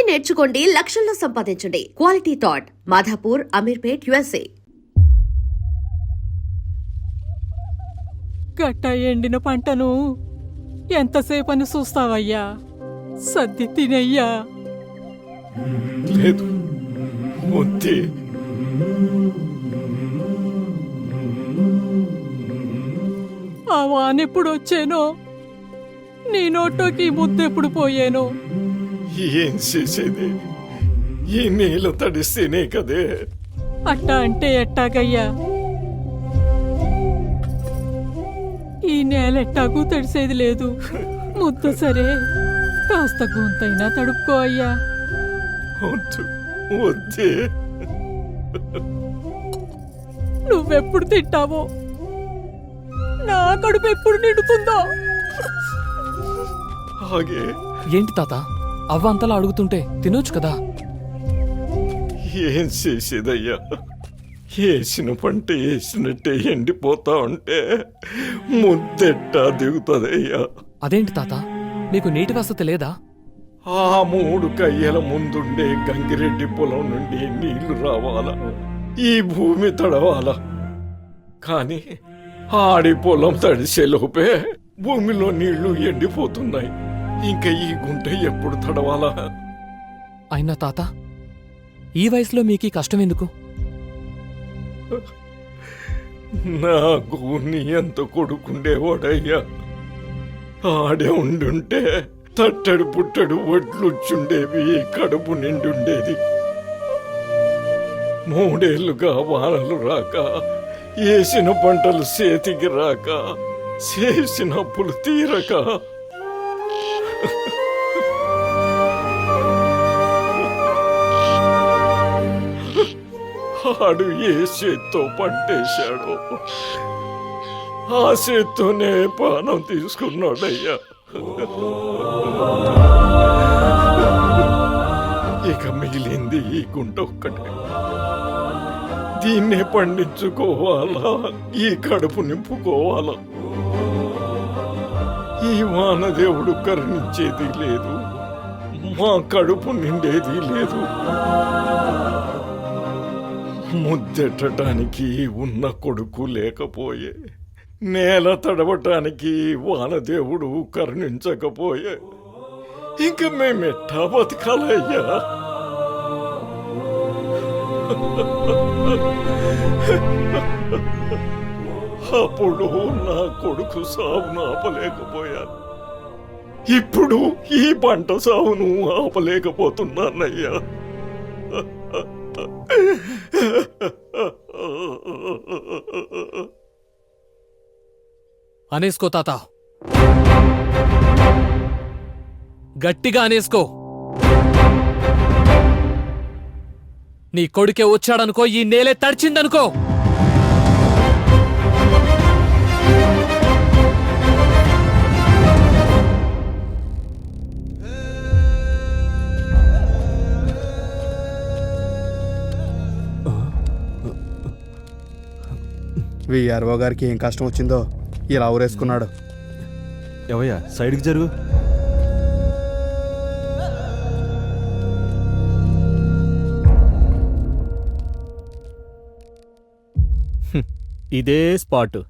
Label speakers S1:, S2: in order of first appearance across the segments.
S1: నేర్చుకోండి, లక్షల్లో సంపాదించండి. Quality thought Madhapur, Ameerpet, USA.
S2: గట్ట ఎండిన పంటను ఎంతసేపని చూస్తావయ్యా? సద్ది తినయ్యా.
S3: లేదు ముద్దే.
S2: ఆ వానెప్పుడు వచ్చేనో, నీ నోట్లోకి ముద్దెప్పుడు పోయేనో.
S3: ఏం చేసేది? ఈ నేల తడిస్తేనే కదే.
S2: అట్టా అంటే ఎట్టాగయ్యా? ఈ నేలెట్టాಗೂ తడిసేది లేదు. ముద్ద సరే, కాస్త గొంతైనా తడుపుకో అయ్యా.
S3: వద్దు వద్దే.
S2: నువ్వెప్పుడు తింటావో, నా కడుపు ఎప్పుడు నిండుతుందో.
S3: ఆగే.
S4: ఏంటి తాత, అవ్వ అంతలా అడుగుతుంటే తినొచ్చు కదా?
S3: ఏం చేసేదయ్యా? వేసిన పంట వేసినట్టే ఎండిపోతా ఉంటే ముద్దెట్టా దిగుతుందయ్యా.
S4: అదేంటి తాత, మీకు నీటి వసతి లేదా?
S3: ఆ 3 కయ్యల ముందుండే గంగిరెడ్డి పొలం నుండి నీళ్లు రావాలా, ఈ భూమి తడవాలా. కాని ఆడి పొలం తడిసేలోపే భూమిలో నీళ్లు ఎండిపోతున్నాయి. ఇంకా ఈ గుంట ఎప్పుడు తడవాలా?
S4: అయినా తాత, ఈ వయసులో మీకు కష్టం ఎందుకు?
S3: నాకు నీ ఎంత కొడుకుండేవాడయ్యా. ఆడే ఉండుంటే తట్టడు పుట్టడు ఒడ్లుచ్చుండేవి, కడుపు నిండుండేది. 3 ఏళ్లుగా వానలు రాక, వేసిన పంటలు చేతికి రాక, చేసిన అప్పులు తీరక, ఆడు ఏ చేత్తో పంటేశాడో ఆ చేత్తోనే పానం తీసుకున్నాడయ్యా. ఇక మిగిలింది ఈ గుంట ఒక్కటే. దీన్నే పండించుకోవాలా, ఈ కడుపు నింపుకోవాలా. ఈ వానదేవుడు కరుణించేది లేదు, మా కడుపు నిండేది లేదు. ముద్దెట్టడానికి ఉన్న కొడుకు లేకపోయే, నేల తడవటానికి వానదేవుడు కరుణించకపోయే, ఇంక మేమెట్టా బతకాలయ్యా? అప్పుడు నా కొడుకు సావును ఆపలేకపోయాను, ఇప్పుడు ఈ పంట సావును ఆపలేకపోతున్నానయ్యా.
S4: అనేసుకో తాత, గట్టిగా అనేసుకో. నీ కొడుకే వచ్చాడనుకో, ఈ నేలే తడిచిందనుకో.
S5: విఆర్ఓ గారికి ఏం కష్టం వచ్చిందో ఇలా ఊరేసుకున్నాడు.
S6: ఎవయ్యా, సైడ్కి జరుగు.
S7: ఇదే స్పాటు,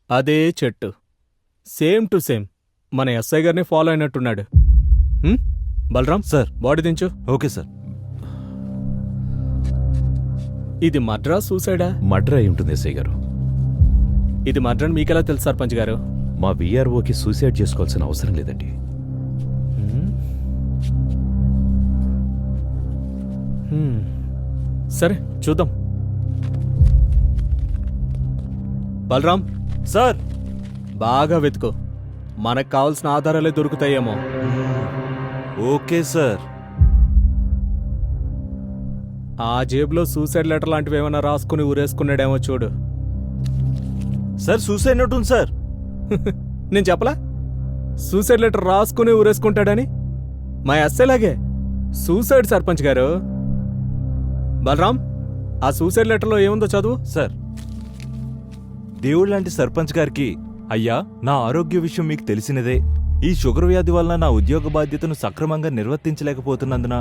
S7: అదే చెట్టు, సేమ్ టు సేమ్. మన ఎస్ఐ గారిని ఫాలో అయినట్టున్నాడు. బలరాం
S6: సార్,
S7: బాడీ దించు.
S6: Okay sir.
S7: ఇది మర్డరా సూసైడా?
S8: మర్డర్ అయి ఉంటుంది ఎస్ఐ గారు.
S7: ఇది మర్డర్ అని మీకెలా తెలుసు సర్పంచ్ గారు?
S8: మా విఆర్ఓకి సూసైడ్ చేసుకోవాల్సిన అవసరం లేదండి.
S7: సరే చూద్దాం. బలరాం
S6: సార్,
S7: బాగా వెతుకో, మనకు కావాల్సిన ఆధారాలే దొరుకుతాయేమో.
S6: Okay sir.
S7: ఆ జేబులో సూసైడ్ లెటర్ లాంటివి ఏమైనా రాసుకుని ఊరేసుకున్నాడేమో చూడు.
S6: సార్, సూసైడ్ నోట్ ఉంది సార్.
S7: నేను చెప్పలా సూసైడ్ లెటర్ రాసుకుని ఊరేసుకుంటాడని? మా ఎస్ఐలాగే సూసైడ్ సర్పంచ్ గారు. బలరాం, ఆ సూసైడ్ లెటర్లో ఏముందో చదువు.
S6: సార్, దేవుడు లాంటి సర్పంచ్ గారికి, అయ్యా నా ఆరోగ్య విషయం మీకు తెలిసినదే, ఈ షుగర్ వ్యాధి వలన నా ఉద్యోగ బాధ్యతను సక్రమంగా నిర్వర్తించలేకపోతున్నందున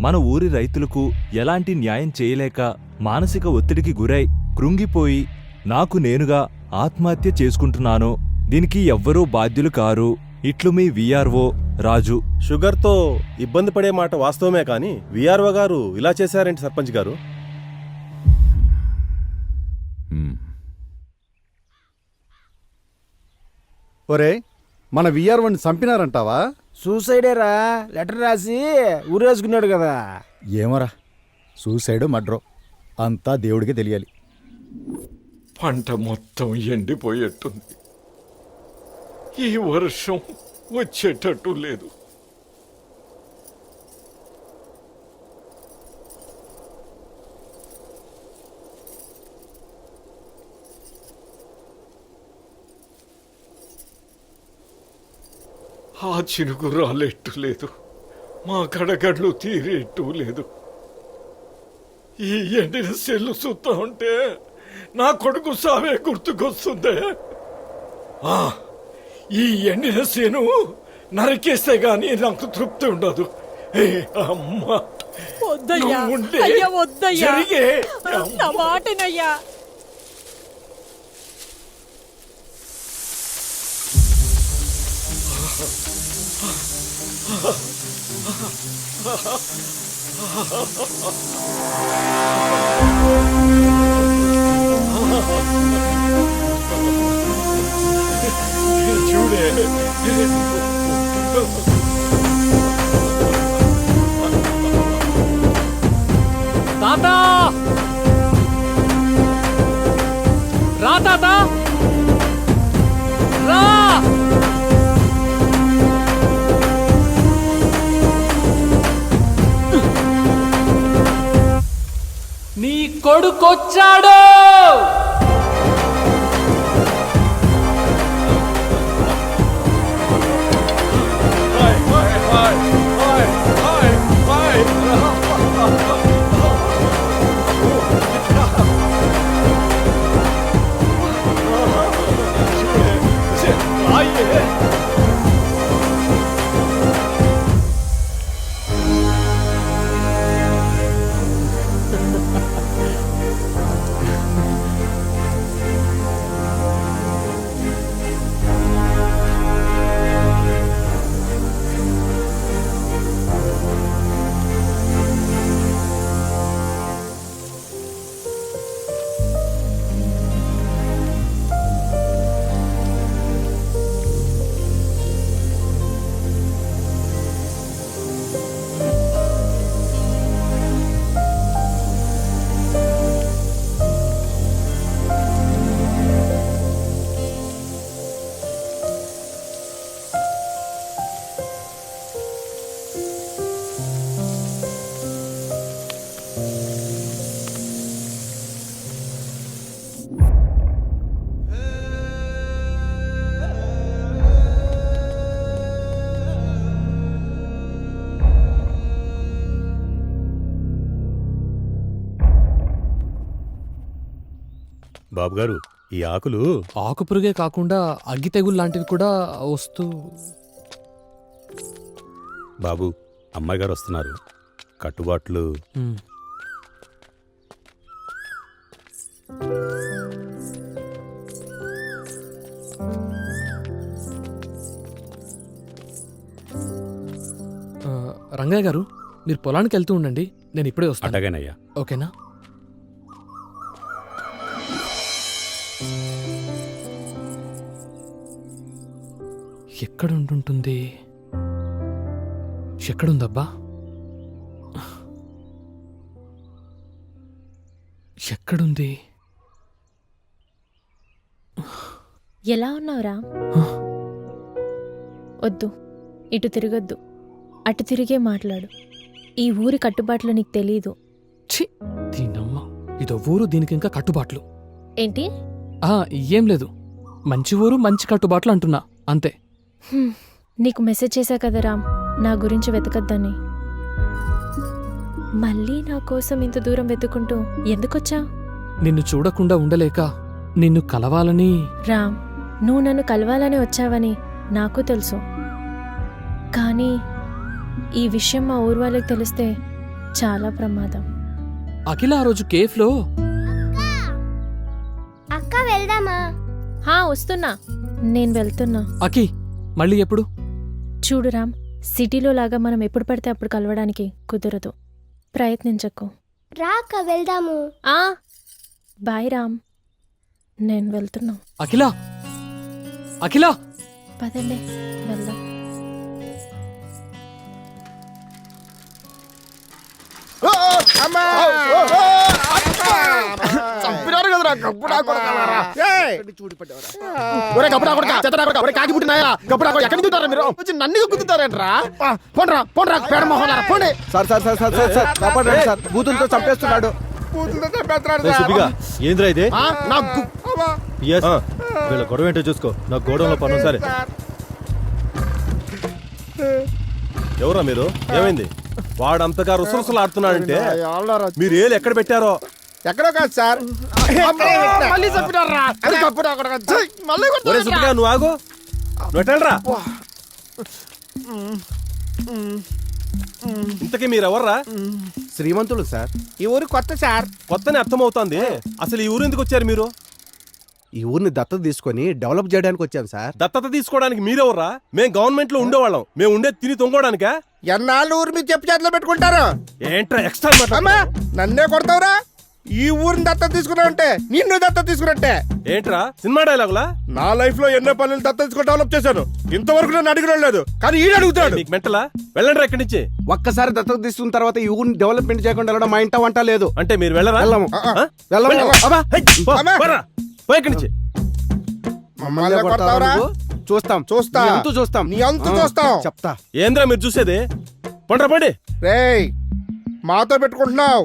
S6: మన ఊరి రైతులకు ఎలాంటి న్యాయం చేయలేక మానసిక ఒత్తిడికి గురై కృంగిపోయి నాకు నేనుగా ఆత్మహత్య చేసుకుంటున్నాను. దీనికి ఎవ్వరూ బాధ్యులు కారు. ఇట్లు మీ విఆర్ఓ రాజు.
S9: షుగర్తో ఇబ్బంది పడే మాట వాస్తవమే కానీ విఆర్ఓ గారు ఇలా చేశారేంటి సర్పంచ్ గారు?
S5: ఒరే, మన విఆర్ఓని చంపినారంటావా?
S10: సూసైడేరా, లెటర్ రాసి ఊరేసుకున్నాడు కదా.
S5: ఏమోరా, సూసైడ్ మడ్రో అంతా దేవుడికి తెలియాలి.
S3: పంట మొత్తం ఎండిపోయేట్టుంది. ఈ వర్షం వచ్చేటట్టు లేదు. ఆ చినుకు రాలేట్టు లేదు. మా కడగడ్లు తీరేట్టు లేదు. ఈ ఎండిన సెల్లు చూస్తా ఉంటే నా కొడుకు సావే గుర్తుకొస్తుంది. ఈ ఎండిన సేను నరికేస్తే గాని నాకు తృప్తి ఉండదు. అమ్మా
S2: వద్దయ్యా,
S3: నువ్వు ఉంటే
S2: అయ్యా వద్దయ్యా,
S3: జరిగే
S2: నా మాటనయ్యా.
S3: చూడే
S4: తాత రా, తాత రా. నీ కొడుకొచ్చాడు.
S9: బాబుగారు, ఈ ఆకులు
S4: ఆకుపురుగే కాకుండా అగ్గి తెగులు లాంటివి కూడా వస్తూ.
S9: బాబు, అమ్మాయి గారు వస్తున్నారు. కట్టుబాట్లు.
S4: హ్మ్. రంగయ్య గారు, మీరు పొలానికి వెళ్తూ ఉండండి, నేను ఇప్పుడే వస్తాను.
S9: అటగానయ్యా.
S4: ఓకేనా? ఎక్కడుంటుంది? ఎక్కడుందబ్బా? ఎక్కడుంది?
S11: ఎలా ఉన్నావురా? వద్దు, ఇటు తిరగొద్దు, అటు తిరిగే మాట్లాడు. ఈ ఊరి కట్టుబాట్లు నీకు తెలీదు.
S4: ఛీ, దీనమ్మ, ఇదో ఊరు, దీనికి ఇంకా కట్టుబాట్లు
S11: ఏంటి?
S4: ఏం లేదు, మంచి ఊరు మంచి కట్టుబాట్లు అంటున్నా, అంతే.
S11: నీకు మెసేజ్ చేశా కదా రామ్, నా గురించి వెతకద్దని. మళ్ళీ నా కోసం ఇంత దూరం వెతుకుంటూ ఎందుకొచ్చా?
S4: నిన్ను చూడకుండా ఉండలేక నిన్ను కలవాలని.
S11: రామ్, నువ్వు నన్ను కలవాలని వచ్చావని నాకు తెలుసు. కానీ ఈ విషయం మా ఊరు వాళ్ళకి తెలిస్తే చాలా ప్రమాదం.
S4: అఖిల ఆ రోజు కేఫ్లో
S12: అక్క వెళ్దామా?
S11: వస్తున్నా. నేను వెళ్తున్నా.
S4: అఖి మళ్ళీ ఎప్పుడు?
S11: చూడు రామ్, సిటీలో లాగా మనం ఎప్పుడు పడితే అప్పుడు కలవడానికి కుదరదు. ప్రయత్నించకు.
S12: రా అక్క వెళ్దాము.
S11: బాయ్ రామ్, నేను వెళ్తున్నా.
S4: అఖిల అఖిల
S11: పదండి వెళ్దాం.
S10: చంపినారు కదరా గప్పుడా కొడకలారా. ఒరే గప్పుడా కొడక, చెత్తడా కొడక, ఒరే కాకి పుట్టినాయా గప్పుడా కొడక, ఎక్కడి నుంచి ఉంటారా మీరు? వచ్చి నన్ను గుద్దుతారేంట్రా? పోండ్రా పోండ్రా పేడ మొహలారా పోండి.
S5: Sir sir sir sir sir కాపాడండి సార్, బూతులతో చంపేస్తున్నాడు.
S10: బూతులతో చంపేస్తున్నాడు
S9: రే
S10: సార్.
S9: సుబ్బిగా, ఏంద్రా ఇదే?
S10: నా
S9: ఎస్, వీళ్ళ గొడవ ఏంటో చూసుకో. నా గోడంలో పను సరే. ఎవరా మీరు? ఏమైంది? వాడంతగా రుసరుసలు ఆడుతున్నాడంటే మీరు ఏలు ఎక్కడ పెట్టారో?
S10: ఎక్కడో కాదు సార్, మళ్ళీ చంపినారా? అరే గప్పుడా కొడక, ఛీ, మళ్ళీ
S9: ఒరే
S10: కొడతారా?
S9: సుబ్బిగా, నువ్వు ఆగు. నువ్వు ఎట్టండ్రా. ఇంతకీ మీరెవర్రా?
S5: శ్రీమంతులు సార్.
S10: ఈ ఊరు కొత్త సార్.
S9: కొత్తనే అర్థమవుతోంది. అసలు ఈ ఊరు ఎందుకు వచ్చారు మీరు?
S5: ఈ ఊరిని దత్తత తీసుకొని డెవలప్ చేయడానికి వచ్చాం సార్.
S9: దత్తత తీసుకోవడానికి మీరెవర్రా? మేం గవర్నమెంట్ లో ఉండేవాళ్ళం. మేము ఉండే తిని తొంగోడానికా?
S10: ఎన్నాళ్ళు ఊరు మీరు చెప్పు చేతిలో పెట్టుకుంటారు?
S9: ఏంట్రా ఎక్స్ట్రా
S10: అమ్మా నన్నే కొడతావురా? ఈ ఊరిని దత్తత తీసుకున్నావు అంటే నిన్ను దత్తత తీసుకున్నట్టే.
S9: ఏంట్రా సినిమా డైలాగులా?
S10: నా లైఫ్ లో ఎన్నో పనులు దత్తత తీసుకుని డెవలప్ చేశాను. ఇంతవరకు నన్ను అడిగిన లేదు, కానీ ఈడు అడుగుతాడు.
S9: మీకు మెంటలా? వెళ్ళండి ఇక్కడి నుంచి.
S5: ఒక్కసారి దత్తత తీసుకున్న తర్వాత ఈ ఊరిని డెవలప్మెంట్ చేయకుండా వెళ్ళడం మా ఇంట వంట లేదు.
S9: అంటే మీరు వెళ్ళరా?
S5: వెళ్ళము.
S9: ఆ?
S5: వెళ్ళము.
S9: వెళ్ళము.
S5: అబ్బా,
S9: హై, పో,
S10: అమ్మా.
S9: పోరా. పో ఇక్కడి నుంచి.
S10: మమ్మల్ని కొడతావురా?
S5: చూస్తాం
S10: చూస్తా.
S5: నీ అంతు చూస్తాం.
S10: నీ అంతు చూస్తాం.
S5: చెప్తా.
S9: ఏంద్రా మీరు చూసేది? పండ్రా పండి.
S10: రేయ్ మాతో పెట్టుకుంటున్నావు.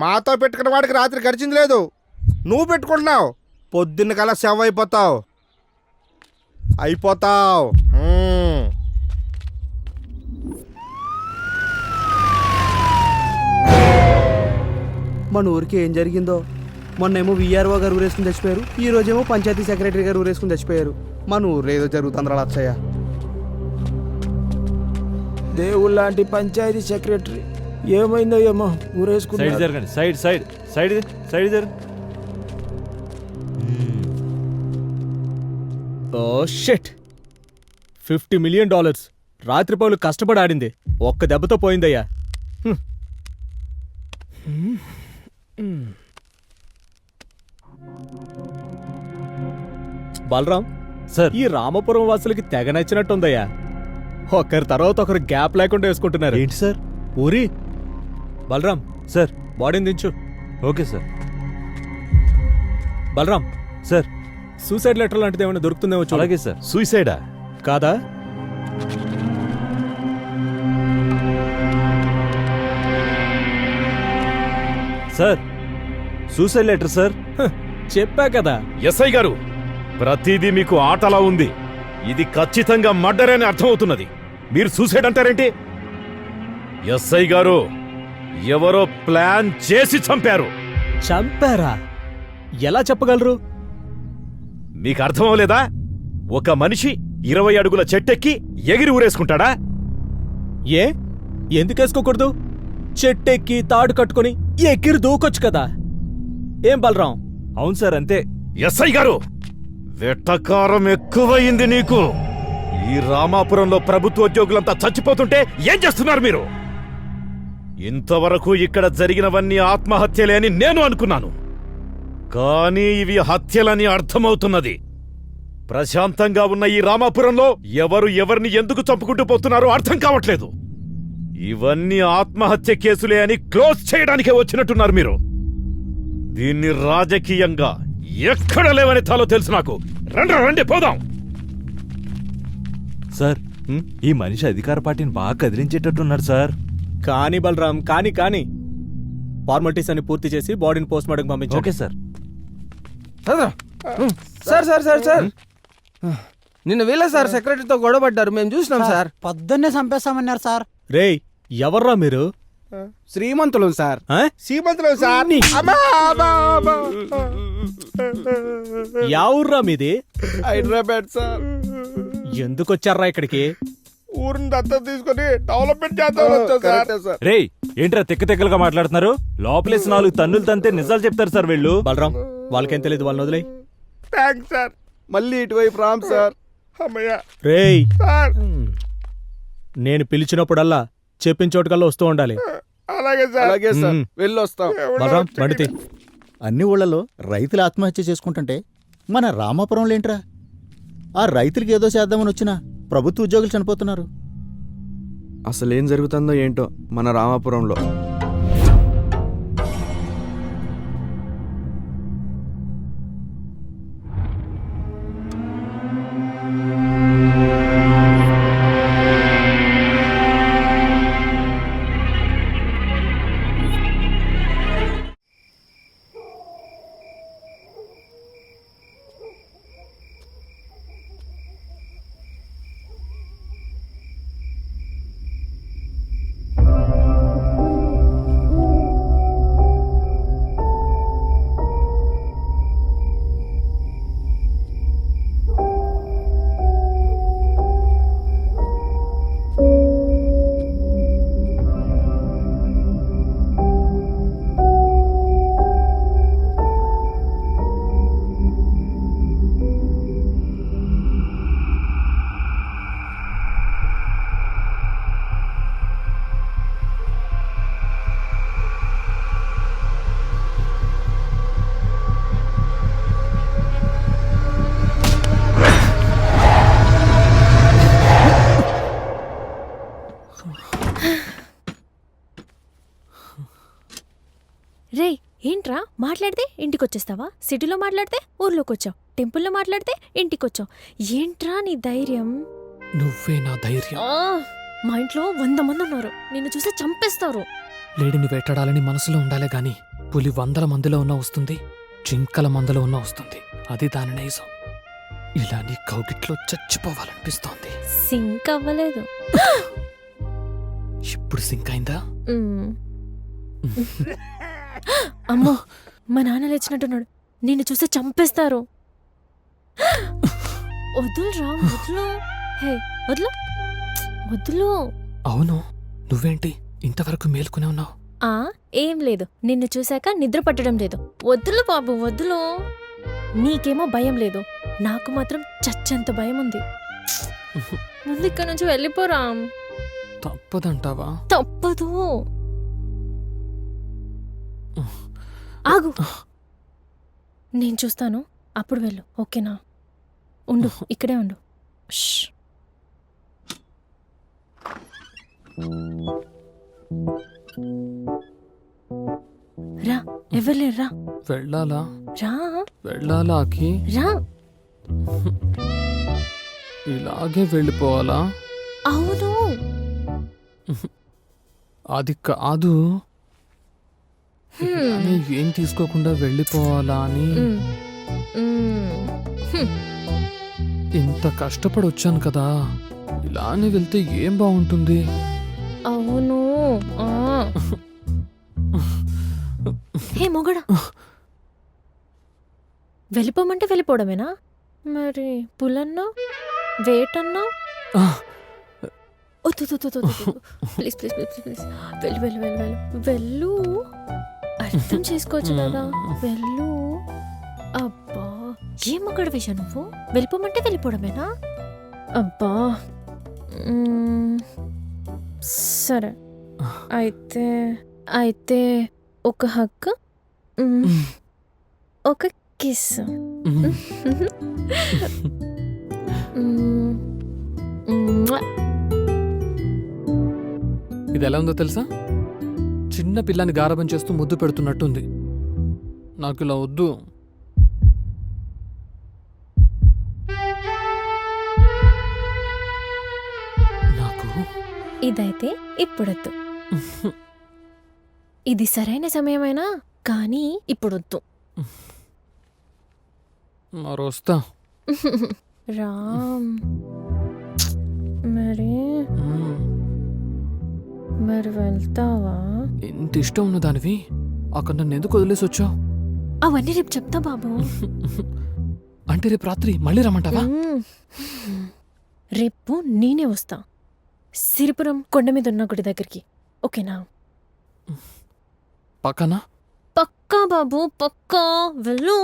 S10: మాతో పెట్టుకున్న వాడికి రాత్రి గడిచింది లేదు. నువ్వు పెట్టుకుంటున్నావు, పొద్దున్న కల్లా సెవ్ అయిపోతావు.
S5: మన ఊరికి ఏం జరిగిందో? మొన్నేమో విఆర్ఓ గారు ఊరేసుకుని చచ్చిపోయారు, ఈ రోజేమో పంచాయతీ సెక్రటరీ గారు ఊరేసుకుని చచ్చిపోయారు. మన ఊర్లో ఏదో జరుగుతుందిరా లచ్చయ్య.
S10: దేవుళ్ళ లాంటి పంచాయతీ సెక్రటరీ ఏమైందో ఏమో ఊరేసుకున్నాడు.
S6: జరగండి. సైడ్ సైడ్ సైడ్ సైడ్ జరగండి.
S7: ఓ షిట్, $50 మిలియన్ రాత్రిపౌలు కష్టపడి ఆడింది ఒక్క దెబ్బతో పోయిందయ్యా. బలరాం
S6: సార్,
S7: ఈ రామపురం వాసులకి తెగ నచ్చినట్టుందయ్యా. ఒకరి తర్వాత ఒకరు గ్యాప్ లేకుండా వేసుకుంటున్నారు.
S6: ఏంటి సార్?
S7: ఊరి బలరాం
S6: సార్.
S7: బాడీని దించు.
S6: Okay sir.
S7: Balaram
S6: sir.
S7: Suicide letter లాంటిది ఏమైనా దొరుకుతుందేమో చూడు.
S6: అలాగే సార్.
S8: సూసైడా?
S7: కాదా?
S6: Sir, suicide letter sir.
S7: చెప్పా కదా.
S8: ఎస్ఐ గారు, ప్రతిదీ మీకు ఆటలా ఉంది. ఇది ఖచ్చితంగా మర్డర్ అని అర్థమవుతున్నది. మీరు సూసైడ్ అంటారేంటి? ఎస్ఐ గారు, ఎవరో ప్లాన్ చేసి చంపారు.
S7: చంపారా? ఎలా చెప్పగలరు?
S8: మీకు అర్థమవలేదా? ఒక మనిషి 20 అడుగుల చెట్టెక్కి ఎగిరి ఊరేసుకుంటాడా?
S7: ఏ ఎందుకేసుకోకూడదు? చెట్టెక్కి తాడు కట్టుకుని ఎగిరి దూకొచ్చు కదా. ఏం బలరాం?
S6: అవును సార్, అంతే.
S8: ఎస్ఐ గారు, వెట్టకారం ఎక్కువయింది నీకు. ఈ రామాపురంలో ప్రభుత్వ ఉద్యోగులంతా చచ్చిపోతుంటే ఏం చేస్తున్నారు మీరు? ఇంతవరకు ఇక్కడ జరిగినవన్నీ ఆత్మహత్యలే అని నేను అనుకున్నాను, కానీ ఇవి హత్యలని అర్థమవుతున్నది. ప్రశాంతంగా ఉన్న ఈ రామాపురంలో ఎవరు ఎవరిని ఎందుకు చంపుకుంటూ పోతున్నారో అర్థం కావట్లేదు. ఇవన్నీ ఆత్మహత్య కేసులే అని క్లోజ్ చేయడానికే వచ్చినట్టున్నారు మీరు. దీన్ని రాజకీయంగా ఎక్కడ లేవని తాలో తెలుసు నాకు. రండి పోదాం.
S6: సార్, ఈ మనిషి అధికార పార్టీని బాగా కదిలించేటట్టున్నాడు సార్.
S7: కానీ బలరాం, కానీ ఫార్మాలిటీస్ అన్ని పూర్తి చేసి బాడీని పోస్ట్ మార్టం పంపించండి.
S6: Okay sir.
S10: Sir sir sir sir నిన్న వీళ్ళ సార్ సెక్రటరీతో గొడవ పడ్డారు, మేము చూసినాం సార్.
S2: పొద్దున్నే చంపేస్తామన్నారు సార్.
S7: రేయ్, ఎవర్రా మీరు?
S5: శ్రీమంతులు సార్.
S10: సీమంతులు సార్.
S7: యావుర్రా మీది?
S10: హైదరాబాద్ సార్.
S7: ఎందుకొచ్చారా ఇక్కడికి?
S10: ఊరిని దత్తత తీసుకొని డెవలప్మెంట్ చేద్దాం వచ్చా సార్.
S6: రేయ్ ఏంట్రా తెక్కగా మాట్లాడుతున్నారు? లోపలేసి 4 తన్నులు తంతే నిజాలు చెప్తారు సార్ వీళ్ళు.
S7: బలరాం వాళ్ళకేం తెలియదు, వాళ్ళని వదిలేయ్.
S10: Thanks sir.
S5: మళ్ళీ ఇటువైపు రామ్ సార్.
S10: అమ్మయ్య
S7: రేయ్
S10: సార్.
S7: నేను పిలిచినప్పుడల్లా చెప్పిన చోటుకల్లా వస్తూ ఉండాలి.
S10: అలాగే సార్.
S5: అలాగే సార్,
S7: మ్మ్.
S5: వెళ్ళొస్తాం.
S7: బలరాం బండితి.
S2: అన్ని ఊళ్ళలో రైతులు ఆత్మహత్య చేసుకుంటుంటే మన రామాపురంలో ఏంట్రా? ఆ రైతులకి ఏదో చేద్దామని వచ్చినా ప్రభుత్వ ఉద్యోగులు చనిపోతున్నారు.
S5: అసలు ఏం జరుగుతుందో ఏంటో మన రామాపురంలో.
S11: రే ఏంట్రా మాట్లాడితే ఇంటికి వచ్చేస్తావా? సిటీలో మాట్లాడితే ఊర్లోకి వచ్చావు, టెంపుల్లో మాట్లాడితే ఇంటికి వచ్చావు. ఏంట్రా నీ ధైర్యం?
S4: నువ్వే నా ధైర్యం.
S11: ఆ, మా ఇంట్లో 100 మంది ఉన్నారు, నిన్ను చూస్తే చంపేస్తారు.
S4: లేడిని వేటాడాలని మనసులో ఉండాలే గాని పులి 100 మందిలో ఉన్నా వస్తుంది, జింకల మందలో ఉన్నా వస్తుంది. అది దాని నైజం. ఇలా నీ కౌగిట్లో చచ్చిపోవాలనిపిస్తోంది.
S11: సింక్ అవ్వలేదు.
S4: ఇప్పుడు సింక్ అయిందా?
S11: మ్మ్. అమ్మో, మా నాన్న లేచినట్టున్నాడు, నిన్ను చూస్తే చంపేస్తారు. వదులురా, వదులు. హే వదులు, వదులు.
S4: అవును, నువ్వేంటి ఇంతవరకు మేలుకునే ఉన్నావు?
S11: ఆ ఏం లేదు, నిన్ను చూశాక నిద్ర పట్టడం లేదు. వద్దులు బాబు, వద్దులు. నీకేమో భయం లేదు, నాకు మాత్రం చచ్చంత భయం ఉంది. ముందు ఇక్కడ నుంచి వెళ్ళిపోరా.
S4: తప్పదంటావా?
S11: తప్పదు. ఆగు, నేను చూస్తాను, అప్పుడు వెళ్ళు. ఓకేనా? ఉండు, ఇక్కడే ఉండు. ష్. రా, ఎవరు లేరు, రా.
S4: వెళ్ళాలా?
S11: రా
S4: వెళ్ళాలా అఖి?
S11: రా.
S4: ఇలాగే వెళ్ళిపోవాలా?
S11: అవును.
S4: అది కాదు, ఇలానే ఏం తీసుకోకుండా వెళ్ళిపోవాలా అని. ఇంత కష్టపడి వచ్చాను కదా, ఇలానే వెళ్తే ఏం బాగుంటుంది?
S11: అవును. హే మొగడా, వెళ్ళిపోమంటే వెళ్ళిపోవడమేనా? మరి పులన్నా వేటన్నా? వద్దు, ప్లీజ్ ప్లీజ్ ప్లీజ్ ప్లీజ్, వెళ్ళు వెళ్ళు వెళ్ళు వెళ్ళు వెళ్ళు. అర్థం చేసుకోవచ్చు కదా, వెళ్ళు. అబ్బా, ఏం మొగడ విషయం నువ్వు? వెళ్ళిపోమంటే వెళ్ళిపోవడమేనా? అబ్బా, సరే అయితే అయితే ఒక హక్, ఒక కిస్.
S4: ఇది ఎలా ఉందో తెలుసా? చిన్న పిల్లని గారాబం చేస్తూ ముద్దు పెడుతున్నట్టుంది. నాకు ఇలా వద్దు. నాకు
S11: ఇదైతే ఇప్పుడొద్దు. ఇది సరైన సమయమైనా కానీ ఇప్పుడొద్దు.
S4: మరొస్తా.
S11: రామ్, మరి వెళ్తావా?
S4: ఇంత ఇష్టం ఉన్న దానివి అక్కడ నన్ను ఎందుకు వదిలేసి వచ్చావు?
S11: అవన్నీ రేపు చెప్తా బాబు.
S4: అంటే రేపు రాత్రి మళ్ళీ రమ్మంటావా?
S11: రేపు నేనే వస్తా. సిరిపురం కొండ మీద ఉన్న గుడి దగ్గరికి. ఓకేనా?
S4: పక్కన
S11: పక్కా బాబు, పక్కా. వెళ్ళు.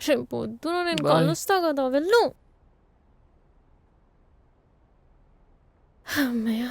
S11: రేపు పొద్దున నేను
S4: Bye.
S11: కలుస్తా కదా, వెళ్ళు. అమ్మయ్య.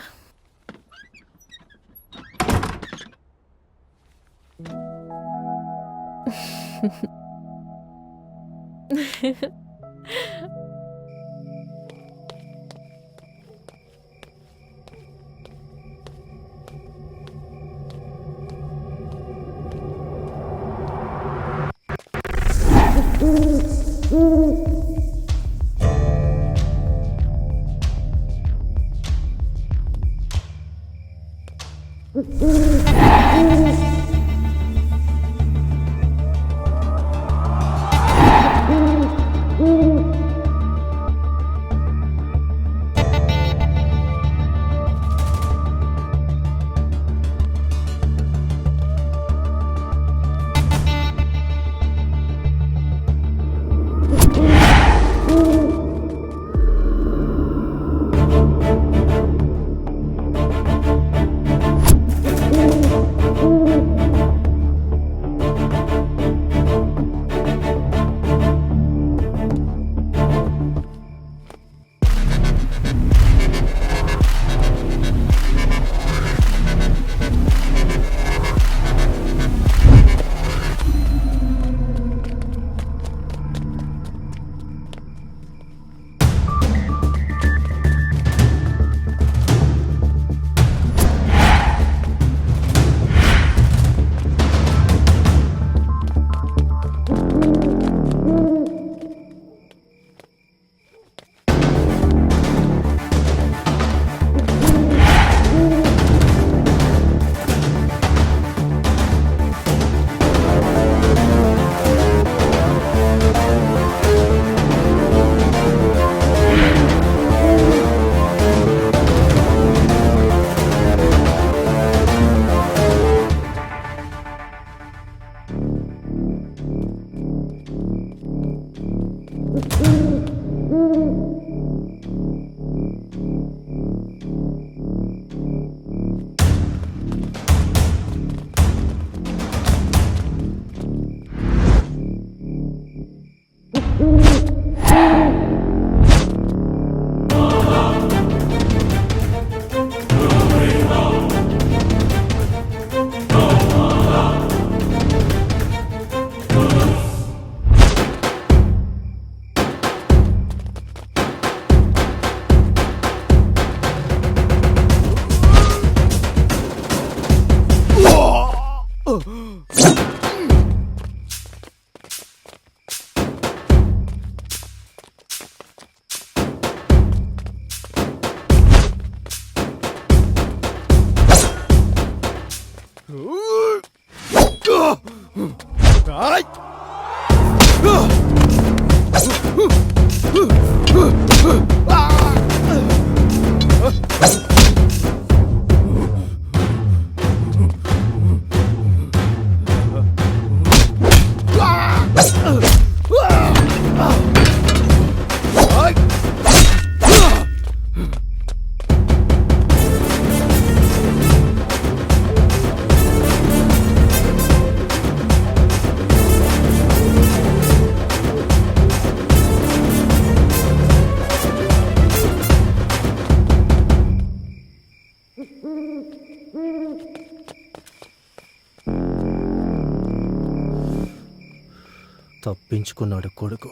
S9: తప్పించుకున్నాడు కొడుకు.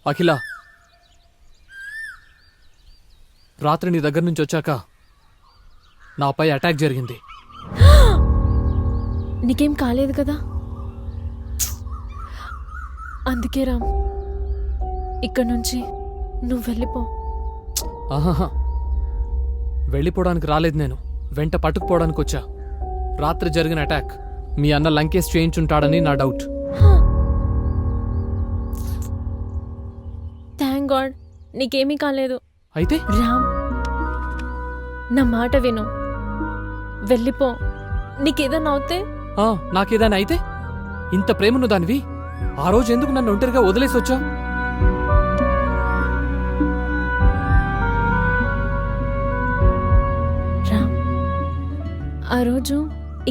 S4: అఖిల, రాత్రి నీ దగ్గర నుంచి వచ్చాక నాపై అటాక్ జరిగింది.
S11: నీకేం కాలేదు కదా? అందుకే రామ్, ఇక్కడ నుంచి నువ్వు వెళ్ళిపో.
S4: ఆహాహా, వెళ్ళిపోవడానికి రాలేదు నేను, వెంట పట్టుకుపోవడానికి వచ్చా. రాత్రి జరిగిన అటాక్ మీ అన్న లంకేష్ చేయించుంటాడని నా డౌట్.
S11: థ్యాంక్ గాడ్ నీకేమీ కాలేదు.
S4: అయితే
S11: రామ్, నా మాట విను. వెళ్ళిపో. నీకేదన్నా అవుతే
S4: నాకేదైనా అయితే? ఇంత ప్రేమను దానివి ఆ రోజు ఎందుకు నన్ను ఒంటరిగా వదిలేసి వచ్చావు?
S11: రామ్, ఆ రోజు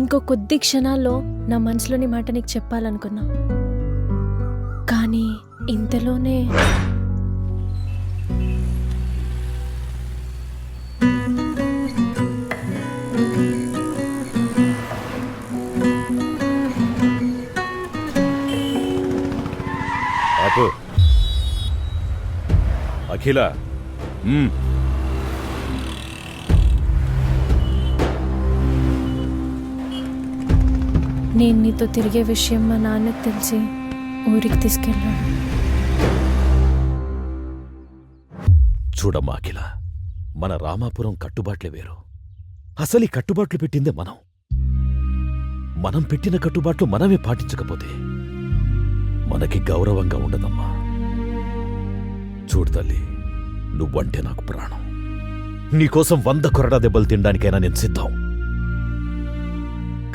S11: ఇంకో కొద్ది క్షణాల్లో నా మనసులోని మాట నీకు చెప్పాలనుకున్నా, కానీ ఇంతలోనే
S8: ఆపు. అఖిల,
S11: నేను నీతో తిరిగే విషయం మా నాన్నకు తెలిసి ఊరికి తీసుకెళ్ళాను.
S8: చూడమ్మా అఖిల, మన రామాపురం కట్టుబాట్లే వేరు. అసలు ఈ కట్టుబాట్లు పెట్టిందే మనం. మనం పెట్టిన కట్టుబాట్లు మనమే పాటించకపోతే మనకి గౌరవంగా ఉండదమ్మా. చూడు తల్లి, నువ్వంటే నాకు ప్రాణం. నీకోసం 100 కొరడా దెబ్బలు తినడానికైనా నేను సిద్ధం.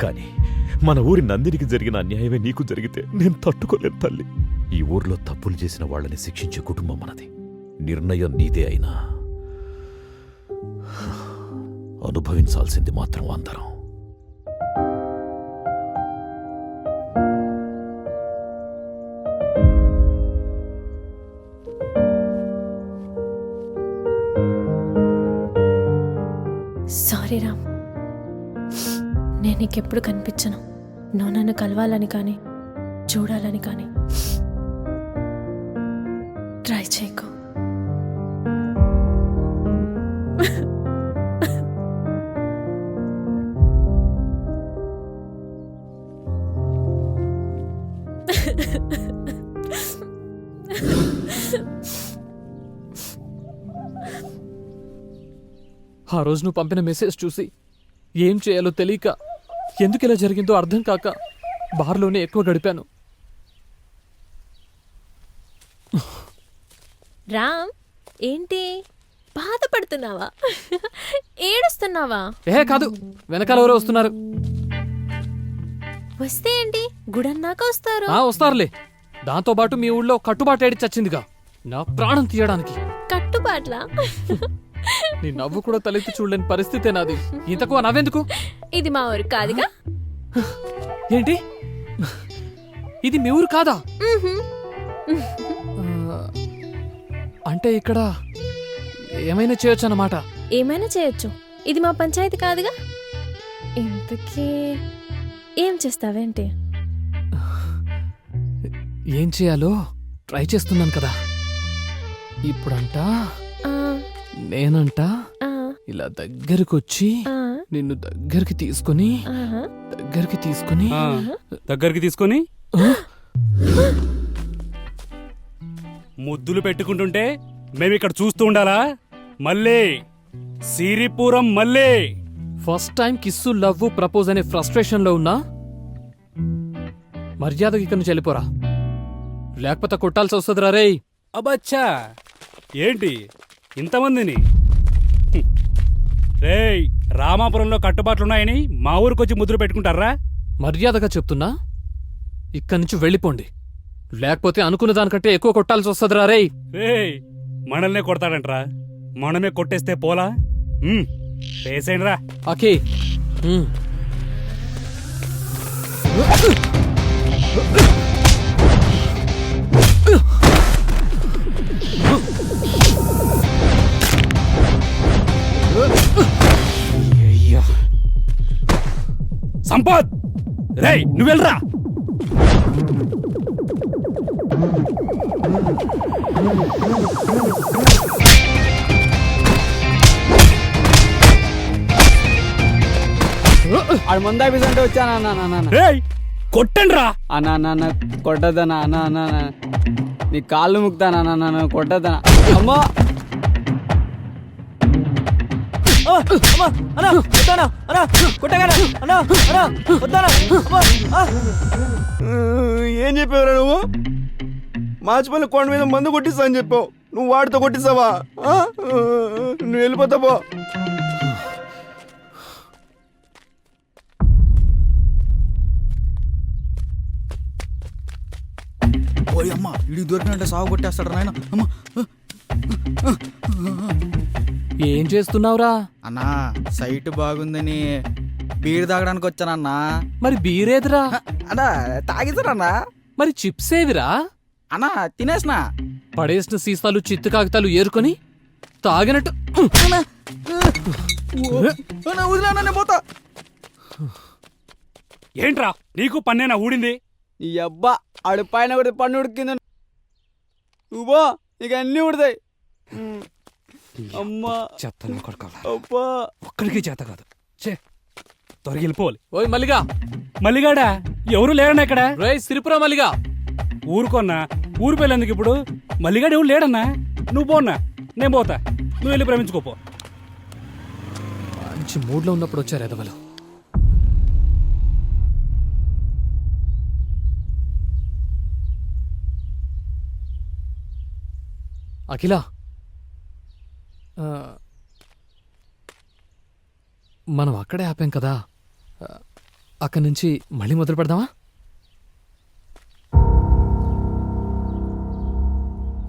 S8: కానీ మన ఊరి నందినికి జరిగిన అన్యాయమే నీకు జరిగితే నేను తట్టుకోలేను తల్లి. ఈ ఊర్లో తప్పులు చేసిన వాళ్ళని శిక్షించే కుటుంబం మనది. నిర్ణయం నీదే అయినా అనుభవించాల్సింది మాత్రం అందరం.
S11: సారీ రామ్, నేను నీకెప్పుడు కనిపించను. నువ్వు నన్ను కలవాలని కానీ చూడాలని కానీ ట్రై చేయకు.
S4: ఆ రోజు నువ్వు పంపిన మెసేజ్ చూసి ఏం చేయాలో తెలియక, ఎందుకు ఇలా జరిగిందో అర్థం కాక బార్లోనే ఎక్కువ గడిపాను.
S11: రామ్, ఏంటి బాధపడుతున్నావా? ఏడుస్తున్నావా?
S4: కాదు, వెనకాల ఎవరో వస్తున్నారు.
S11: వస్తే ఏంటి, గుడన్నాక వస్తారు.
S4: వస్తారులే. దాంతో పాటు మీ ఊళ్ళో కట్టుబాటు ఏడి చచ్చిందిగా, నా ప్రాణం తీయడానికి.
S11: కట్టుబాట్లా?
S4: నీ నవ్వు కూడా తలెత్తి చూడలేని పరిస్థితే నాది. ఇంతకు నవ్వెందుకు?
S11: ఇది మా ఊరు కాదుగా.
S4: ఏంటి, ఇది మీ ఊరు కాదా? అంటే ఇక్కడ ఏమైనా చేయొచ్చు అన్నమాట.
S11: ఏమైనా చేయొచ్చు, ఇది మా పంచాయతీ కాదుగా. ఇంతకీ ఏం చేస్తావేంటి?
S4: ఏం చేయాలో ట్రై చేస్తున్నాను కదా. ఇప్పుడంట నేనంట ఇలా దగ్గరకొచ్చి నిన్ను దగ్గరికి తీసుకొని
S13: ముద్దులు పెట్టుకుంటుంటే మేమిక్కడ చూస్తూ ఉండాలా? మళ్ళీ సిరిపురం మళ్ళీ
S4: first time kiss love propose అనే ఫ్రస్ట్రేషన్ లో ఉన్నా, మర్యాదకి ఇక్కడి నుంచి వెళ్ళిపోరా, లేకపోతే కొట్టాల్సి వస్తుందిరా రేయ్.
S13: అబ్బచ్చా, ఏంటి ఇంతమందిని? రేయ్, రామాపురంలో కట్టుబాట్లున్నాయని మా ఊరికొచ్చి ముద్దులు పెట్టుకుంటారా?
S4: మర్యాదగా చెప్తున్నా, ఇక్కడి నుంచి వెళ్ళిపోండి, లేకపోతే అనుకున్న దానికంటే ఎక్కువ కొట్టాల్సి వస్తుందిరా రేయ్.
S13: రేయ్, మనల్నే కొడతాడంట్రా, మనమే కొట్టేస్తే పోలా? పేసేయండిరా.
S4: ఓకే.
S13: సంపత్, రేయ్ నువ్వు వెళ్ళరా.
S5: ఆడు ముందా బిజంటే వచ్చానా?
S13: కొట్టండి రా.
S5: అన్నా కొట్టదనా? అన్నా నీ కాళ్ళు ముక్తానా? కొట్టదనా? అమ్మా
S10: ఏం చెప్పావురా నువ్వు? మాచిపల్లి కొండ మీద మందు కొట్టిస్తా అని చెప్పావు, నువ్వు వాడితో కొట్టిస్తావా? నువ్వు వెళ్ళిపోతావో?
S2: ఓయ్ అమ్మ ఇడికి దొరికినంటే సాగు కొట్టేస్తాడు నాయన. అమ్మ
S4: ఏం చేస్తున్నావురా?
S2: అన్నా సైట్ బాగుందని బీర్ తాగడానికి వచ్చానన్నా.
S4: మరి బీరేదిరా?
S2: అన్నా తాగిస్తారన్నా.
S4: మరి చిప్స్ ఏవిరా?
S2: అన్నా తినేసినా.
S4: పడేసిన సీసాలు చిత్తు కాగితాలు ఏరుకొని తాగినట్టు
S2: వదిలేనా పోతా.
S13: ఏంట్రా నీకు పన్నేనా ఊడింది?
S5: ఈ అబ్బా ఆడు పైన కూడా పన్ను ఉడికింది నువ్వో ఇక అన్నీ ఉడతాయి. అమ్మా
S13: చెత్త నా కొడుకోవాలి,
S5: అబ్బా
S13: ఒక్కడికి చేత కాదు. చే త్వరగా వెళ్ళిపోవాలి.
S4: ఓయ్ మల్లిగా.
S13: మల్లిగాడా? ఎవరు లేరన్నా ఇక్కడ?
S4: రేయ్ సిరిపురా మల్లిగా.
S13: ఊరుకోన్నా, ఊరు పెళ్ళేందుకు ఇప్పుడు? మల్లిగాడు ఎవరు లేడన్నా. నువ్వు పోన్నా, నేను పోతా. నువ్వు వెళ్ళి ప్రేమించుకోపో.
S4: మంచి మూడ్లో ఉన్నప్పుడు వచ్చారు ఎదవలు. అఖిల, మనం అక్కడే ఆపాం కదా, అక్కడి నుంచి మళ్ళీ మొదలు పెడదామా?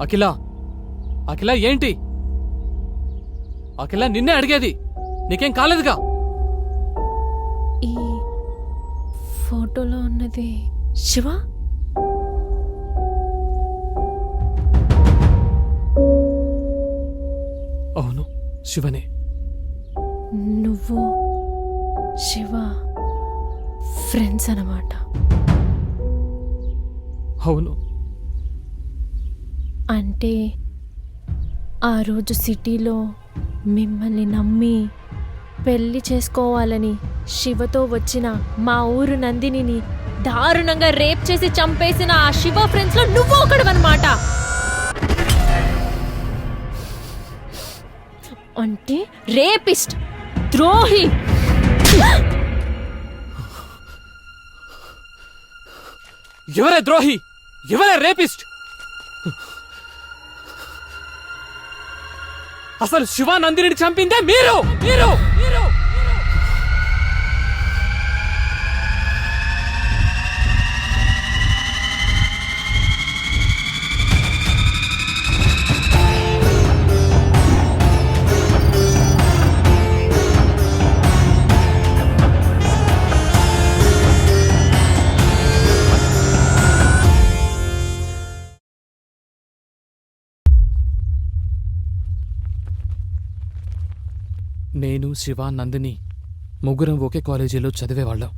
S4: అఖిల, అఖిల ఏంటి? అఖిల నిన్నే అడిగేది, నీకేం కాలేదుగా?
S11: ఈ ఫోటోలో ఉన్నది శివ?
S4: అవును, శివనే.
S11: నువ్వు శివ ఫ్రెండ్స్ అన్నమాట.
S4: అవును.
S11: అంటే ఆ రోజు సిటీలో మిమ్మల్ని నమ్మి పెళ్లి చేసుకోవాలని శివతో వచ్చిన మా ఊరు నందినిని దారుణంగా రేప్ చేసి చంపేసిన ఆ శివ ఫ్రెండ్స్ లో నువ్వు ఒకడవన్నమాట. అంటే రేపిస్ట్, ద్రోహి.
S4: ఎవరే ద్రోహి? ఎవరే రేపిస్ట్? అసలు శివానందిని చంపిందే మీరు మీరు మీరు నేను, శివ, నందిని ముగ్గురం ఒకే కాలేజీలో చదివేవాళ్ళం.